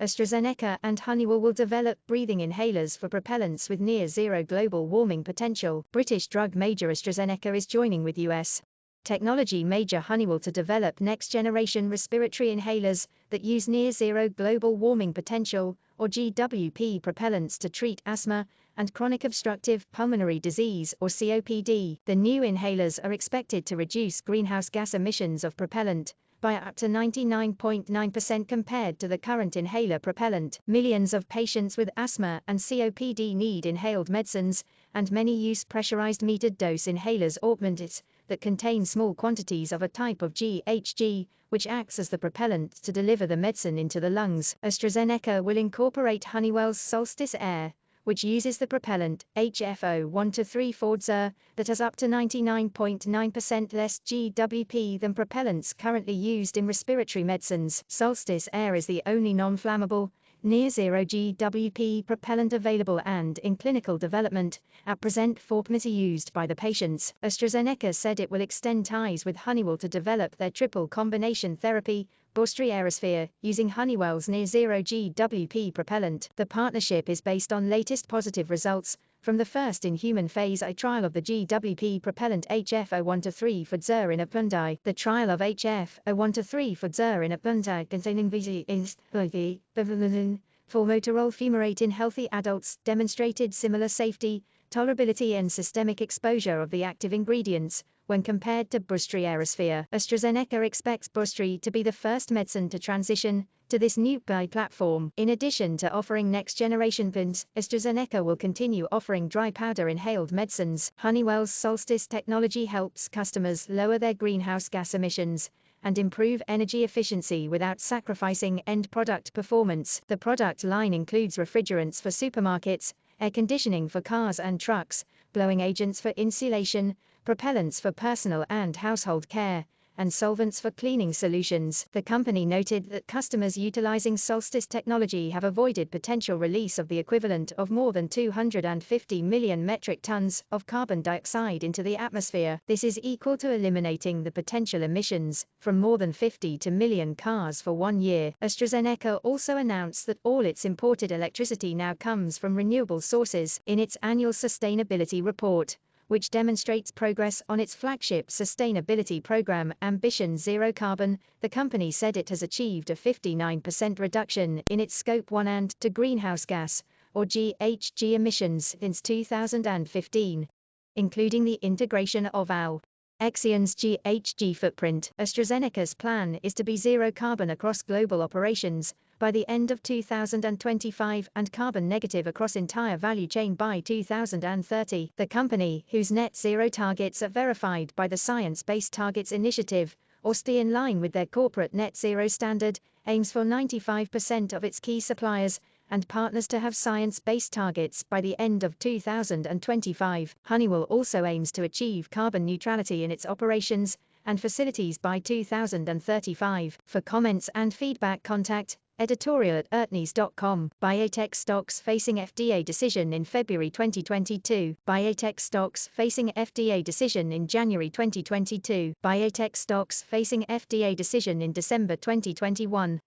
AstraZeneca and Honeywell will develop breathing inhalers for propellants with near-zero global warming potential. British drug major AstraZeneca is joining with US technology major Honeywell to develop next-generation respiratory inhalers that use near-zero global warming potential, or GWP propellants to treat asthma and chronic obstructive pulmonary disease, or COPD. The new inhalers are expected to reduce greenhouse gas emissions of propellant by up to 99.9% compared to the current inhaler propellant. Millions of patients with asthma and COPD need inhaled medicines, and many use pressurized metered dose inhalers augmented that contain small quantities of a type of GHG, which acts as the propellant to deliver the medicine into the lungs. AstraZeneca will incorporate Honeywell's Solstice Air, which uses the propellant HFO-123 that has up to 99.9% less GWP than propellants currently used in respiratory medicines. Solstice Air is the only non-flammable, near-zero GWP propellant available and in clinical development at present for pMDI used by the patients. AstraZeneca said it will extend ties with Honeywell to develop their triple combination therapy, Breztri Aerosphere, using Honeywell's near-zero GWP propellant. The partnership is based on latest positive results from the first-in-human phase I trial of the GWP propellant HFO-123 for in pMDI. The trial of HFO-123 for in pMDI containing formoterol fumarate in healthy adults demonstrated similar safety, tolerability and systemic exposure of the active ingredients when compared to Breztri Aerosphere. AstraZeneca expects Breztri to be the first medicine to transition to this new pMDI platform. In addition to offering next-generation pMDIs, AstraZeneca will continue offering dry powder inhaled medicines. Honeywell's Solstice technology helps customers lower their greenhouse gas emissions and improve energy efficiency without sacrificing end product performance. The product line includes refrigerants for supermarkets, air conditioning for cars and trucks, blowing agents for insulation, propellants for personal and household care, and solvents for cleaning solutions. The company noted that customers utilizing Solstice technology have avoided potential release of the equivalent of more than 250 million metric tons of carbon dioxide into the atmosphere. This is equal to eliminating the potential emissions from more than 50 million cars for 1 year. AstraZeneca also announced that all its imported electricity now comes from renewable sources. In its annual sustainability report, which demonstrates progress on its flagship sustainability program Ambition Zero Carbon, the company said it has achieved a 59% reduction in its Scope 1 and 2 greenhouse gas, or GHG emissions since 2015, including the integration of Alexion's GHG footprint. AstraZeneca's plan is to be zero carbon across global operations by the end of 2025 and carbon negative across entire value chain by 2030. The company, whose net zero targets are verified by the Science Based Targets Initiative, or STI in line with their corporate net zero standard, aims for 95% of its key suppliers and partners to have science-based targets by the end of 2025. Honeywell also aims to achieve carbon neutrality in its operations and facilities by 2035. For comments and feedback, contact editorial@ertnews.com. Biotech stocks facing FDA decision in February 2022. Biotech stocks facing FDA decision in January 2022. Biotech stocks facing FDA decision in December 2021.